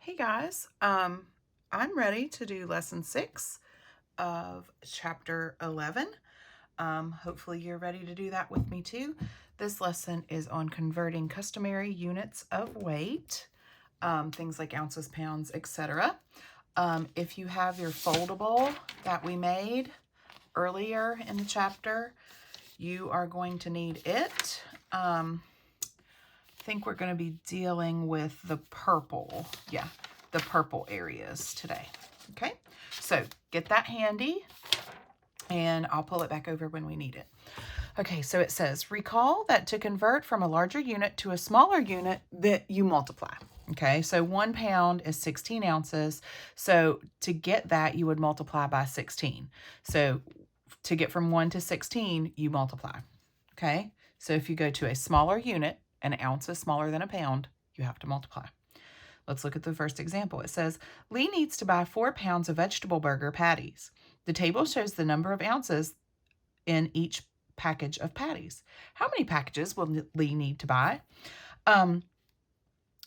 Hey guys, I'm ready to do lesson 6 of chapter 11. Hopefully you're ready to do that with me too. This lesson is on converting customary units of weight, things like ounces, pounds, etc. If you have your foldable that we made earlier in the chapter, you are going to need it. I think we're going to be dealing with the purple. Yeah, the purple areas today. Okay, so get that handy and I'll pull it back over when we need it. Okay, so it says, recall that to convert from a larger unit to a smaller unit that you multiply. Okay, so 1 pound is 16 ounces. So to get that, you would multiply by 16. So to get from 1 to 16, you multiply. Okay, so if you go to a smaller unit, an ounce is smaller than a pound, you have to multiply. Let's look at the first example. It says, Lee needs to buy 4 pounds of vegetable burger patties. The table shows the number of ounces in each package of patties. How many packages will Lee need to buy?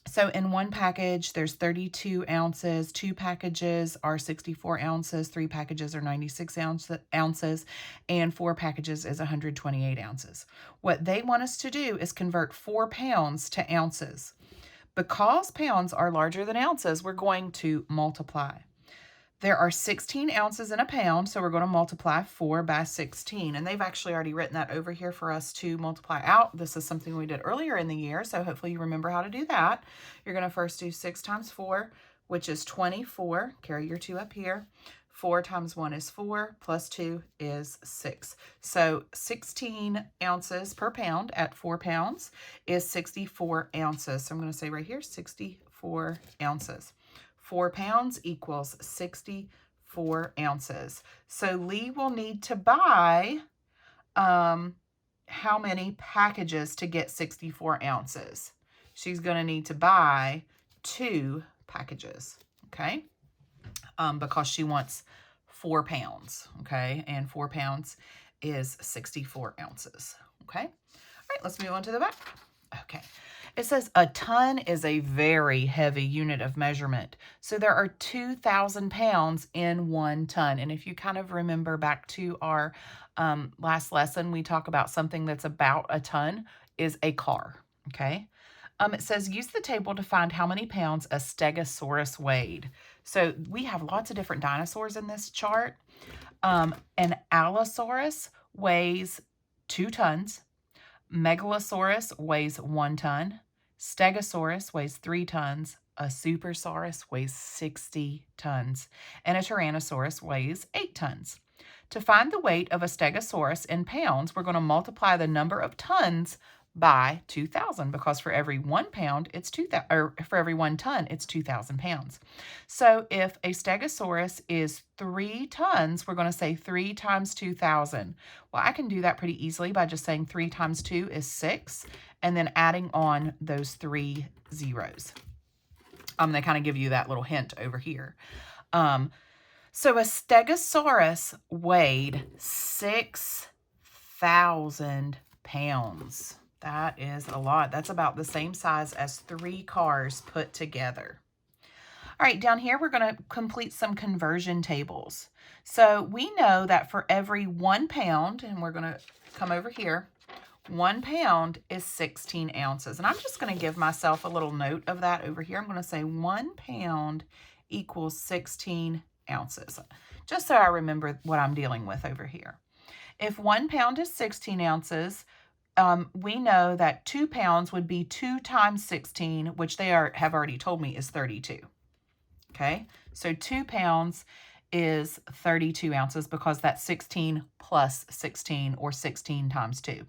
So in one package, there's 32 ounces. 2 packages are 64 ounces. 3 packages are 96 ounces. And 4 packages is 128 ounces. What they want us to do is convert 4 pounds to ounces. Because pounds are larger than ounces, we're going to multiply. There are 16 ounces in a pound, so we're going to multiply 4 by 16. And they've actually already written that over here for us to multiply out. This is something we did earlier in the year, so hopefully you remember how to do that. You're going to first do 6 times 4, which is 24. Carry your 2 up here. 4 times 1 is 4, plus 2 is 6. So 16 ounces per pound at 4 pounds is 64 ounces. So I'm going to say right here, 64 ounces. 4 pounds equals 64 ounces. So Lee will need to buy how many packages to get 64 ounces? She's going to need to buy 2 packages, okay? Because she wants 4 pounds, okay? And 4 pounds is 64 ounces, okay? All right, let's move on to the back. Okay. It says a ton is a very heavy unit of measurement. So there are 2,000 pounds in 1 ton. And if you kind of remember back to our last lesson, we talk about something that's about a ton is a car, okay? It says use the table to find how many pounds a Stegosaurus weighed. So we have lots of different dinosaurs in this chart. An Allosaurus weighs 2 tons. Megalosaurus weighs 1 ton. Stegosaurus weighs 3 tons. A Supersaurus weighs 60 tons. And a Tyrannosaurus weighs 8 tons. To find the weight of a Stegosaurus in pounds, we're going to multiply the number of tons by 2,000 because for every 1 pound, it's 2,000, or for every 1 ton, it's 2,000 pounds. So if a Stegosaurus is 3 tons, we're going to say 3 times 2,000. Well, I can do that pretty easily by just saying 3 times 2 is 6, and then adding on those 3 zeros. They kind of give you that little hint over here. So a Stegosaurus weighed 6,000 pounds. That is a lot. That's about the same size as 3 cars put together. All right, down here, we're going to complete some conversion tables. So we know that for every 1 pound, and we're going to come over here, 1 pound is 16 ounces. And I'm just going to give myself a little note of that over here. I'm going to say 1 pound equals 16 ounces, just so I remember what I'm dealing with over here. If 1 pound is 16 ounces, we know that 2 pounds would be 2 times 16, which they have already told me is 32. Okay, so 2 pounds is 32 ounces because that's 16 plus 16, or 16 times 2.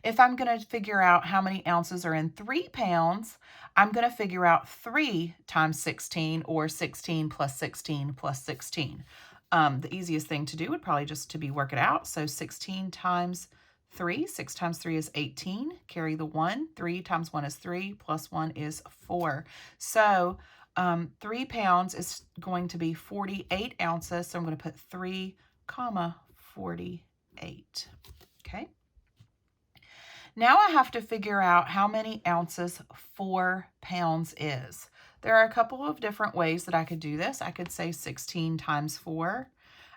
If I'm going to figure out how many ounces are in 3 pounds, I'm going to figure out 3 times 16, or 16 plus 16 plus 16. The easiest thing to do would probably just to be work it out. So 16 times 3, 6 times 3 is 18. Carry the 1. 3 times 1 is 3, plus 1 is 4. So 3 pounds is going to be 48 ounces. So I'm going to put 3, 48. Okay. Now I have to figure out how many ounces 4 pounds is. There are a couple of different ways that I could do this. I could say 16 times 4.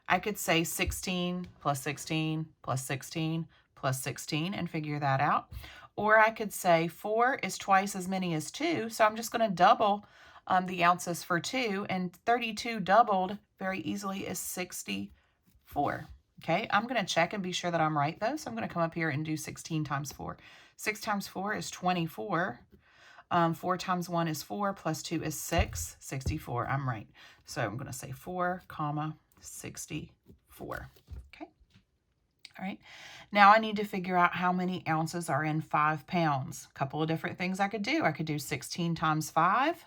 I could say 16 plus 16 plus 16 plus 16 and figure that out. Or I could say 4 is twice as many as 2, so I'm just going to double the ounces for 2, and 32 doubled very easily is 64. Okay, I'm going to check and be sure that I'm right, though, so I'm going to come up here and do 16 times 4. 6 times 4 is 24. 4 times 1 is 4, plus 2 is 6. 64, I'm right. So I'm going to say 4, comma, 64. Okay, all right. Now I need to figure out how many ounces are in 5 pounds. A couple of different things I could do. I could do 16 times 5.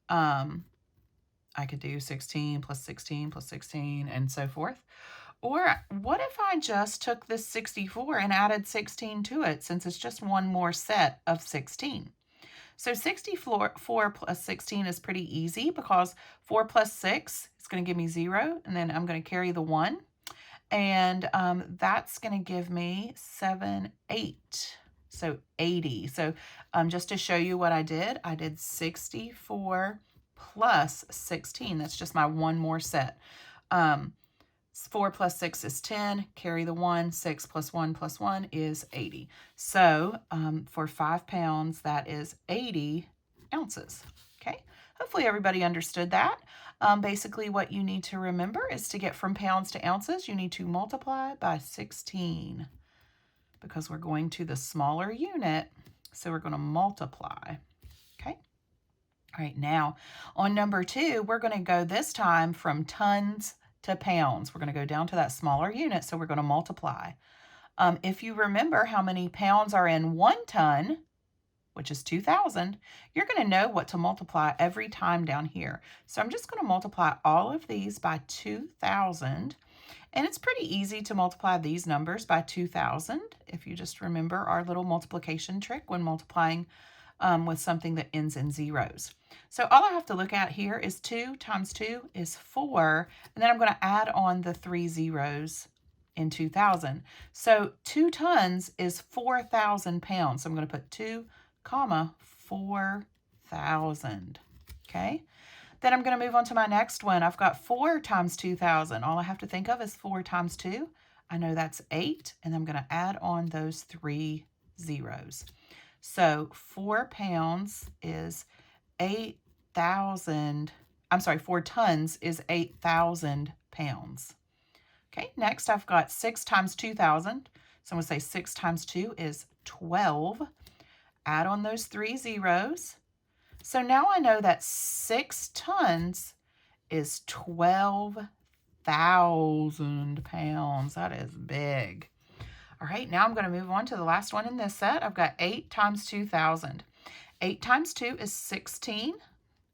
I could do 16 plus 16 plus 16 and so forth. Or what if I just took this 64 and added 16 to it, since it's just one more set of 16? So 64 plus 16 is pretty easy, because 4 plus 6 is going to give me 0, and then I'm going to carry the 1. And that's going to give me 7, 8. So 80. So just to show you what I did 64 plus 16. That's just my one more set. 4 plus 6 is 10. Carry the 1. 6 plus 1 plus 1 is 80. So for 5 pounds, that is 80 ounces. Okay. Hopefully everybody understood that. Basically what you need to remember is to get from pounds to ounces, you need to multiply by 16, because we're going to the smaller unit. So we're going to multiply. Okay. All right. Now on number 2, we're going to go this time from tons to pounds. We're going to go down to that smaller unit, so we're going to multiply. If you remember how many pounds are in 1 ton, which is 2,000, you're going to know what to multiply every time down here. So I'm just going to multiply all of these by 2,000. And it's pretty easy to multiply these numbers by 2,000 if you just remember our little multiplication trick when multiplying with something that ends in zeros. So all I have to look at here is 2 times 2 is 4, and then I'm going to add on the 3 zeros in 2,000. So 2 tons is 4,000 pounds. So I'm going to put 2, comma, 4,000. Okay. Then I'm going to move on to my next one. I've got 4 times 2,000. All I have to think of is 4 times 2. I know that's 8, and I'm going to add on those 3 zeros. So 4 pounds is 8,000. I'm sorry, 4 tons is 8,000 pounds. Okay, next I've got 6 times 2,000. So I'm going to say 6 times 2 is 12. Add on those 3 zeros. So now I know that 6 tons is 12,000 pounds. That is big. All right, now I'm going to move on to the last one in this set. I've got 8 times 2,000. 8 times 2 is 16.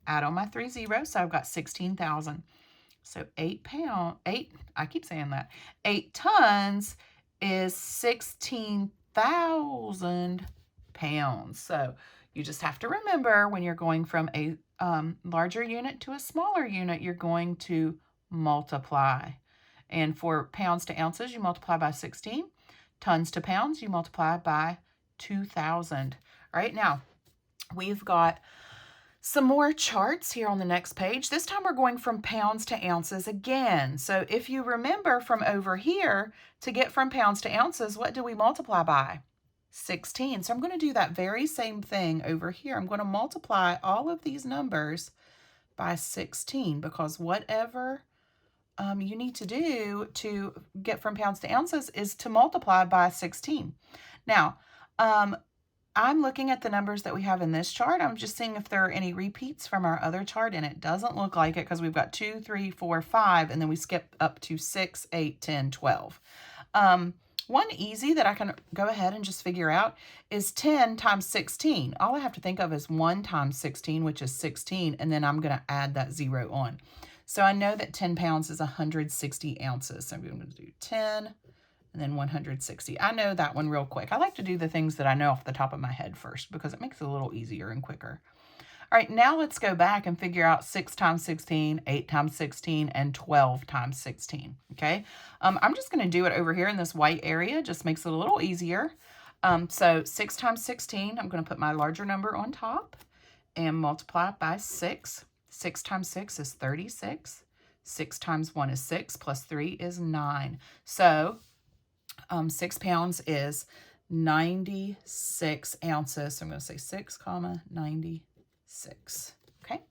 Add on my 3 zeros, so I've got 16,000. So 8 tons is 16,000 pounds. So you just have to remember, when you're going from a larger unit to a smaller unit, you're going to multiply. And for pounds to ounces, you multiply by 16. Tons to pounds, you multiply by 2,000. All right, now we've got some more charts here on the next page. This time we're going from pounds to ounces again. So if you remember from over here, to get from pounds to ounces, what do we multiply by? 16. So I'm going to do that very same thing over here. I'm going to multiply all of these numbers by 16, because whatever you need to do to get from pounds to ounces is to multiply by 16. Now, I'm looking at the numbers that we have in this chart. I'm just seeing if there are any repeats from our other chart, and it doesn't look like it, because we've got 2, 3, 4, 5, and then we skip up to 6, 8, 10, 12. One easy that I can go ahead and just figure out is 10 times 16. All I have to think of is 1 times 16, which is 16, and then I'm going to add that 0 on. So I know that 10 pounds is 160 ounces. So I'm going to do 10 and then 160. I know that one real quick. I like to do the things that I know off the top of my head first, because it makes it a little easier and quicker. All right, now let's go back and figure out 6 times 16, 8 times 16, and 12 times 16, okay? I'm just going to do it over here in this white area. Just makes it a little easier. So 6 times 16, I'm going to put my larger number on top and multiply it by 6. 6 times 6 is 36. 6 times 1 is 6, plus 3 is 9. So 6 pounds is 96 ounces. So I'm going to say 6, 96. Okay.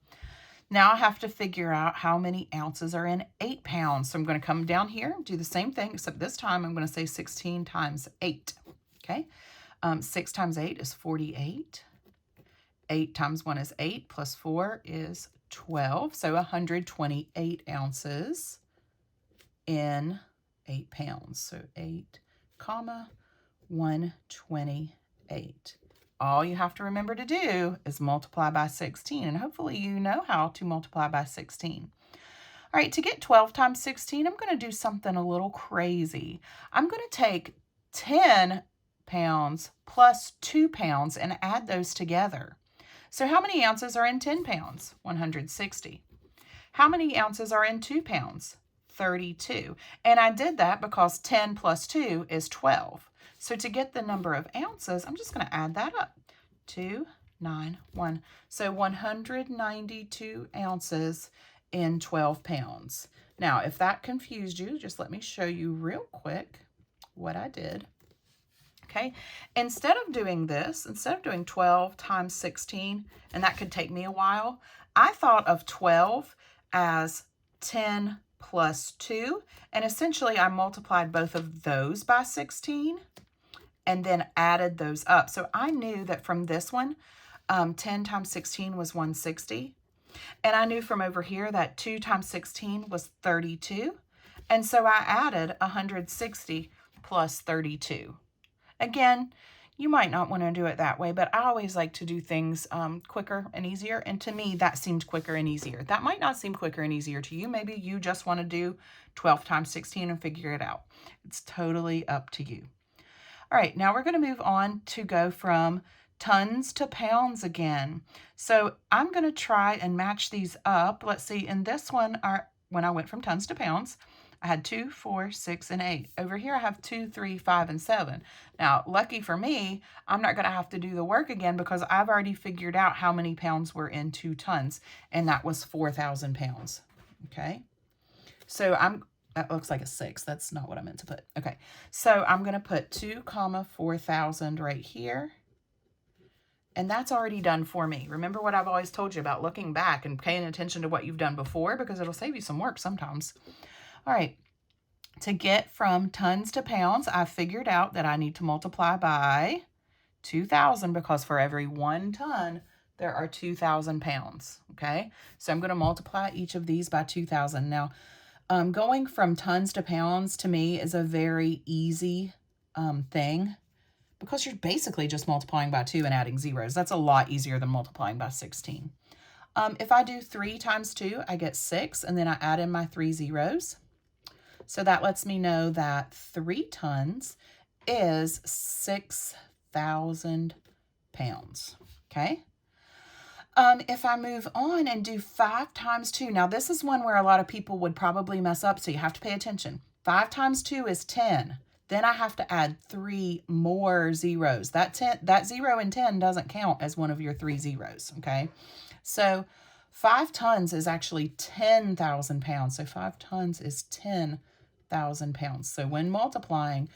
Now I have to figure out how many ounces are in 8 pounds. So I'm going to come down here, do the same thing, except this time I'm going to say 16 times 8. Okay. 6 times 8 is 48. 8 times 1 is 8, plus 4 is 12. So 128 ounces in 8 pounds. So 8, 128. All you have to remember to do is multiply by 16, and hopefully you know how to multiply by 16. All right, to get 12 times 16, I'm going to do something a little crazy. I'm going to take 10 pounds plus 2 pounds and add those together. So how many ounces are in 10 pounds? 160. How many ounces are in 2 pounds? 32. And I did that because 10 plus 2 is 12. So to get the number of ounces, I'm just going to add that up. 291. So 192 ounces in 12 pounds. Now, if that confused you, just let me show you real quick what I did. Okay, instead of doing this, instead of doing 12 times 16, and that could take me a while, I thought of 12 as 10 plus 2, and essentially I multiplied both of those by 16 and then added those up. So I knew that from this one, 10 times 16 was 160, and I knew from over here that 2 times 16 was 32, and so I added 160 plus 32. Again, you might not want to do it that way, but I always like to do things quicker and easier. And to me, that seemed quicker and easier. That might not seem quicker and easier to you. Maybe you just want to do 12 times 16 and figure it out. It's totally up to you. All right, now we're going to move on to go from tons to pounds again. So I'm going to try and match these up. Let's see, in this one, when I went from tons to pounds, I had 2, 4, 6, and 8. Over here, I have 2, 3, 5, and 7. Now, lucky for me, I'm not going to have to do the work again because I've already figured out how many pounds were in 2 tons, and that was 4,000 pounds. Okay, so that looks like a 6. That's not what I meant to put. Okay, so I'm going to put 2, 4,000 right here. And that's already done for me. Remember what I've always told you about looking back and paying attention to what you've done before, because it'll save you some work sometimes. All right, to get from tons to pounds, I figured out that I need to multiply by 2,000 because for every 1 ton, there are 2,000 pounds, okay? So I'm going to multiply each of these by 2,000. Now, going from tons to pounds to me is a very easy thing because you're basically just multiplying by 2 and adding zeros. That's a lot easier than multiplying by 16. If I do 3 times 2, I get 6, and then I add in my 3 zeros. So that lets me know that 3 tons is 6,000 pounds, okay? If I move on and do 5 times 2, now this is one where a lot of people would probably mess up, so you have to pay attention. 5 times 2 is 10. Then I have to add 3 more zeros. That 0 in 10 doesn't count as one of your 3 zeros, okay? So 5 tons is actually 10,000 pounds. So 5 tons is 10,000 pounds. So when multiplying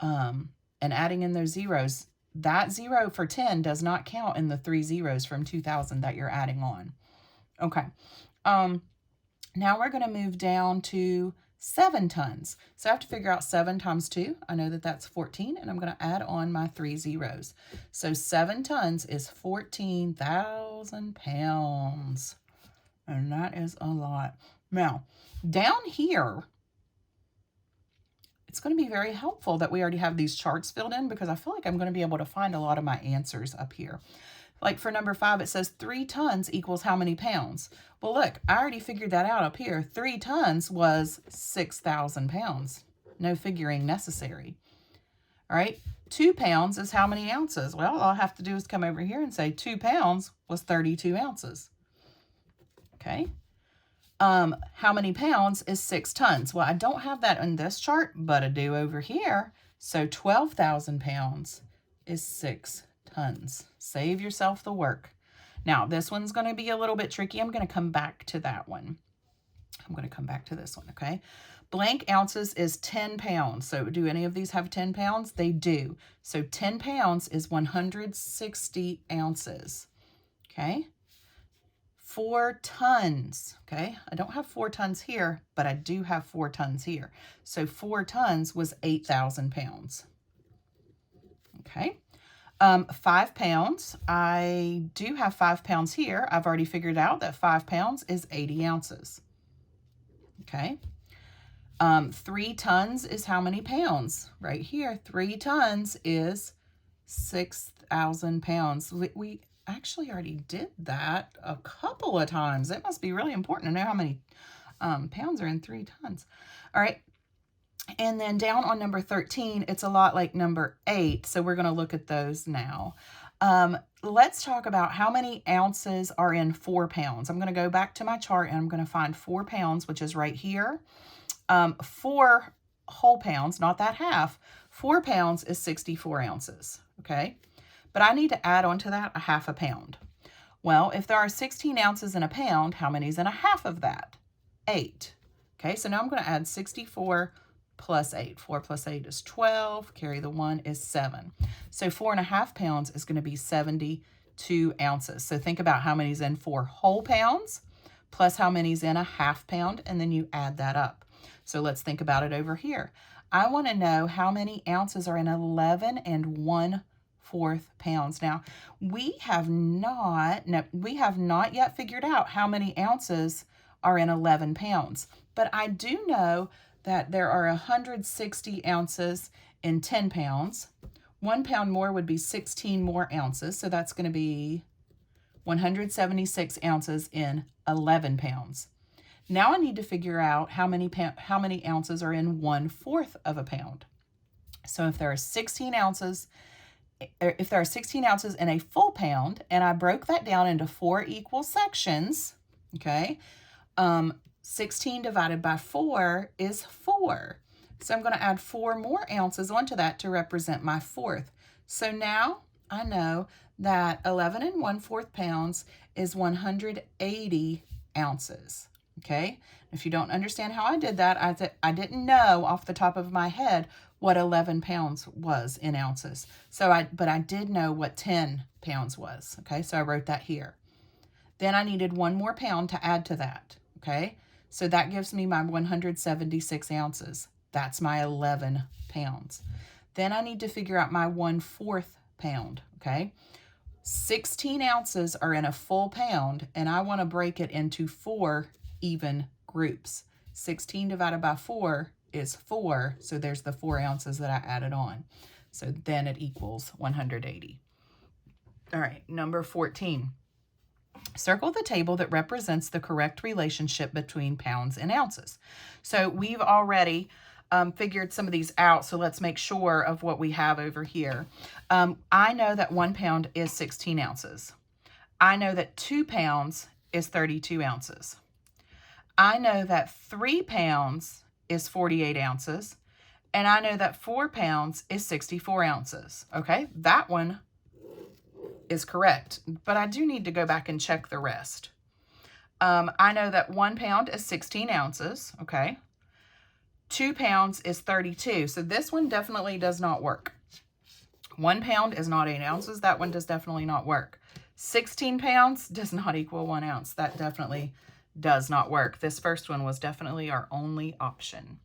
and adding in those zeros, that 0 for 10 does not count in the 3 zeros from 2,000 that you're adding on. Okay. Now we're going to move down to 7 tons. So I have to figure out 7 times 2. I know that that's 14, and I'm going to add on my 3 zeros. So 7 tons is 14,000 pounds. And that is a lot. Now, down here, it's going to be very helpful that we already have these charts filled in because I feel like I'm going to be able to find a lot of my answers up here. Like for number 5, it says 3 tons equals how many pounds? Well, look, I already figured that out up here. 3 tons was 6,000 pounds. No figuring necessary. All right, 2 pounds is how many ounces? Well, all I have to do is come over here and say 2 pounds was 32 ounces. Okay. How many pounds is 6 tons? Well, I don't have that in this chart, but I do over here. So 12,000 pounds is 6 tons. Save yourself the work. Now, this one's going to be a little bit tricky. I'm going to come back to that one. I'm going to come back to this one, okay? Blank ounces is 10 pounds. So do any of these have 10 pounds? They do. So 10 pounds is 160 ounces, okay? 4 tons, okay? I don't have 4 tons here, but I do have 4 tons here. So 4 tons was 8,000 pounds, okay? 5 pounds, I do have 5 pounds here. I've already figured out that 5 pounds is 80 ounces, okay? 3 tons is how many pounds? Right here, 3 tons is 6,000 pounds. We actually already did that a couple of times. It must be really important to know how many pounds are in 3 tons. All right. And then down on number 13, it's a lot like number 8. So we're going to look at those now. Let's talk about how many ounces are in 4 pounds. I'm going to go back to my chart and I'm going to find 4 pounds, which is right here. 4 whole pounds, not that half. 4 pounds is 64 ounces, okay? But I need to add on to that a half a pound. Well, if there are 16 ounces in a pound, how many is in a half of that? 8. Okay, so now I'm going to add 64 plus 8. 4 plus 8 is 12. Carry the 1 is 7. So 4.5 pounds is going to be 72 ounces. So think about how many is in 4 whole pounds plus how many is in a half pound, and then you add that up. So let's think about it over here. I want to know how many ounces are in 11 and 1/4 pounds. Now, we have not yet figured out how many ounces are in 11 pounds, but I do know that there are 160 ounces in 10 pounds. 1 pound more would be 16 more ounces, so that's going to be 176 ounces in 11 pounds. Now I need to figure out how many ounces are in 1/4 of a pound. So if there are 16 ounces in a full pound, and I broke that down into 4 equal sections, okay, 16 divided by 4 is 4. So I'm going to add 4 more ounces onto that to represent my 1/4. So now I know that 11 and 1/4 pounds is 180 ounces. Okay, if you don't understand how I did that, I didn't know off the top of my head what 11 pounds was in ounces. But I did know what 10 pounds was. Okay, so I wrote that here. Then I needed 1 more pound to add to that. Okay, so that gives me my 176 ounces. That's my 11 pounds. Then I need to figure out my 1/4 pound. Okay, 16 ounces are in a full pound, and I want to break it into 4 even groups. 16 divided by 4 is 4, so there's the 4 ounces that I added on. So then it equals 180. All right, number 14. Circle the table that represents the correct relationship between pounds and ounces. So we've already figured some of these out, so let's make sure of what we have over here. I know that 1 pound is 16 ounces. I know that 2 pounds is 32 ounces. I know that 3 pounds is 48 ounces, and I know that 4 pounds is 64 ounces. Okay, that one is correct, but I do need to go back and check the rest. I know that 1 pound is 16 ounces, okay. 2 pounds is 32, so this one definitely does not work. 1 pound is not 8 ounces, that one does definitely not work. 16 pounds does not equal 1 ounce, that definitely does not work. This first one was definitely our only option.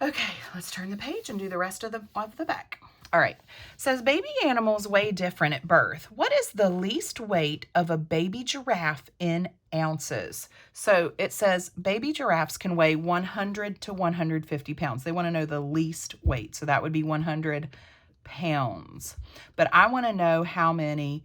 Okay, let's turn the page and do the rest of the back. All right, it says baby animals weigh different at birth. What is the least weight of a baby giraffe in ounces? So it says baby giraffes can weigh 100 to 150 pounds. They want to know the least weight, so that would be 100 pounds. But I want to know how many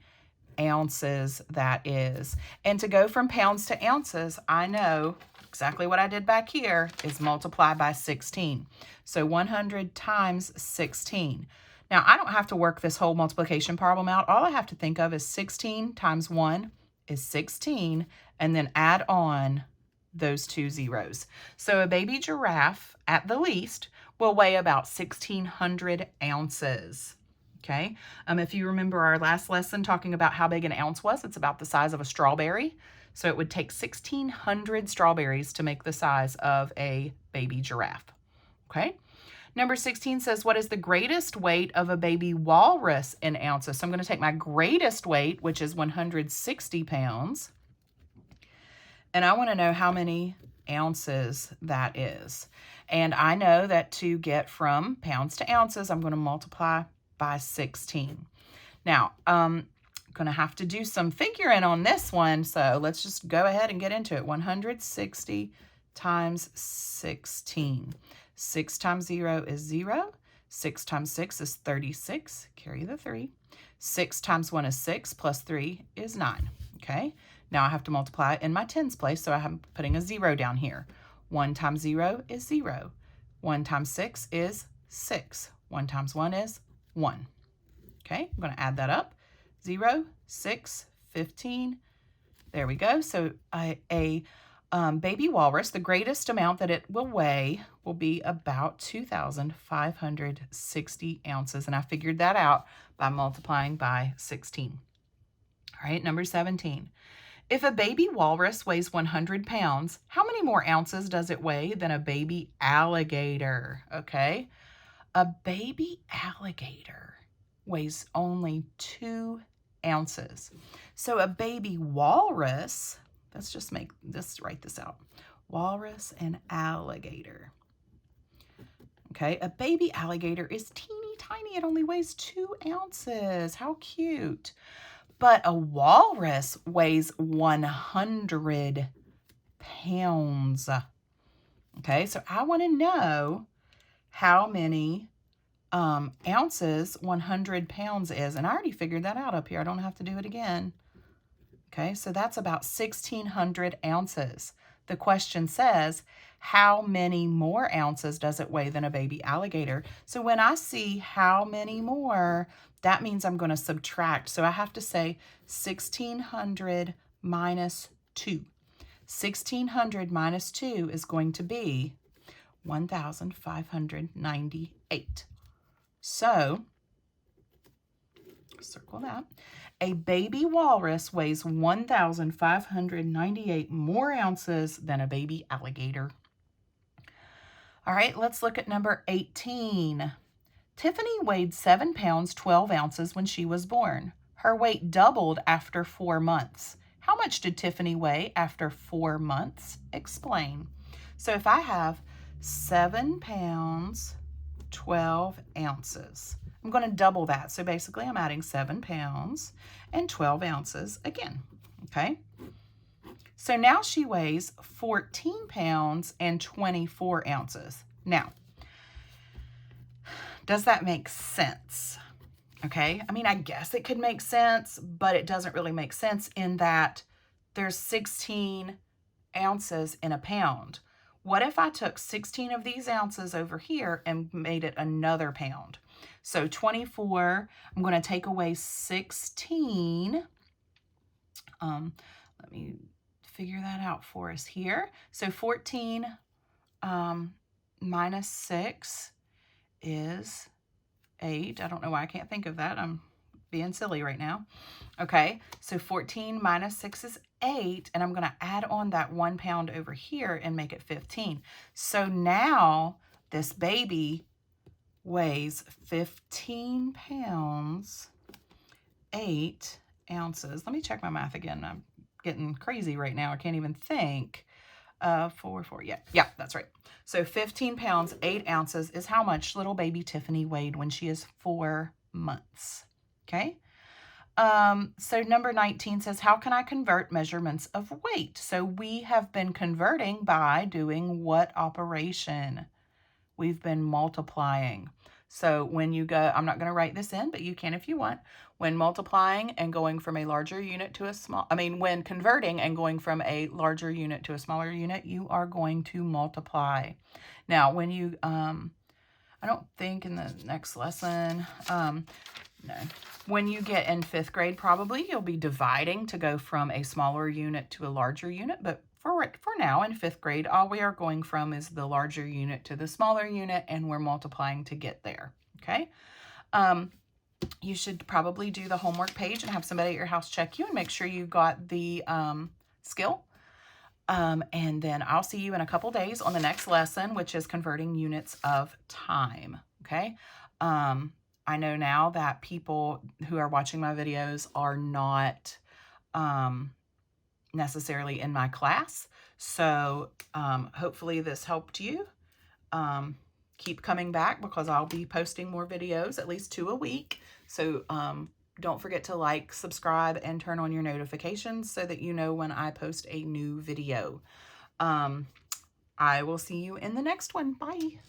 ounces that is. And to go from pounds to ounces, I know exactly what I did back here is multiply by 16. So 100 times 16. Now, I don't have to work this whole multiplication problem out. All I have to think of is 16 times 1 is 16, and then add on those 2 zeros. So a baby giraffe, at the least, will weigh about 1,600 ounces. Okay, if you remember our last lesson talking about how big an ounce was, it's about the size of a strawberry. So it would take 1,600 strawberries to make the size of a baby giraffe. Okay, number 16 says, what is the greatest weight of a baby walrus in ounces? So I'm going to take my greatest weight, which is 160 pounds, and I want to know how many ounces that is. And I know that to get from pounds to ounces, I'm going to multiply by 16. Now, I'm going to have to do some figuring on this one, so let's just go ahead and get into it. 160 times 16. 6 times 0 is 0. 6 times 6 is 36. Carry the 3. 6 times 1 is 6, plus 3 is 9. Okay, now I have to multiply in my tens place, so I'm putting a 0 down here. 1 times 0 is 0. 1 times 6 is 6. 1 times 1 is 1. Okay, I'm going to add that up. 0, 6, 15. There we go. So a baby walrus, the greatest amount that it will weigh will be about 2,560 ounces. And I figured that out by multiplying by 16. All right, number 17. If a baby walrus weighs 100 pounds, how many more ounces does it weigh than a baby alligator? Okay, a baby alligator weighs only 2 ounces. So a baby walrus, let's write this out. Walrus and alligator. Okay, a baby alligator is teeny tiny. It only weighs 2 ounces. How cute. But a walrus weighs 100 pounds. Okay, so I want to know how many ounces 100 pounds is. And I already figured that out up here. I don't have to do it again. Okay, so that's about 1,600 ounces. The question says, how many more ounces does it weigh than a baby alligator? So when I see how many more, that means I'm going to subtract. So I have to say 1,600 minus 2. 1,600 minus 2 is going to be 1,598. So, circle that. A baby walrus weighs 1,598 more ounces than a baby alligator. All right, let's look at number 18. Tiffany weighed 7 pounds, 12 ounces when she was born. Her weight doubled after 4 months. How much did Tiffany weigh after 4 months? Explain. So if I have 7 pounds, 12 ounces, I'm going to double that. So basically I'm adding 7 pounds and 12 ounces again. Okay. So now she weighs 14 pounds and 24 ounces. Now, does that make sense? Okay. I mean, I guess it could make sense, but it doesn't really make sense in that there's 16 ounces in a pound. What if I took 16 of these ounces over here and made it another pound? So 24, I'm going to take away 16. Let me figure that out for us here. So 14 minus 6 is 8. I don't know why I can't think of that. I'm being silly right now. Okay, so 14 minus 6 is 8, and I'm going to add on that 1 pound over here and make it 15. So now this baby weighs 15 pounds, 8 ounces. Let me check my math again. I'm getting crazy right now. I can't even think. 4. Yeah, that's right. So 15 pounds, 8 ounces is how much little baby Tiffany weighed when she is 4 months. Okay. So number 19 says, how can I convert measurements of weight? So we have been converting by doing what operation? We've been multiplying. So when you go, I'm not going to write this in, but you can if you want. When multiplying and going from a larger unit to a when converting and going from a larger unit to a smaller unit, you are going to multiply. Now, when you, I don't think in the next lesson, no. When you get in 5th grade, probably you'll be dividing to go from a smaller unit to a larger unit. But for now, in 5th grade, all we are going from is the larger unit to the smaller unit, and we're multiplying to get there. Okay. you should probably do the homework page and have somebody at your house check you and make sure you got the skill. And then I'll see you in a couple days on the next lesson, which is converting units of time. Okay. I know now that people who are watching my videos are not necessarily in my class. So hopefully this helped you. Keep coming back because I'll be posting more videos, at least 2 a week. So don't forget to like, subscribe, and turn on your notifications so that you know when I post a new video. I will see you in the next one. Bye.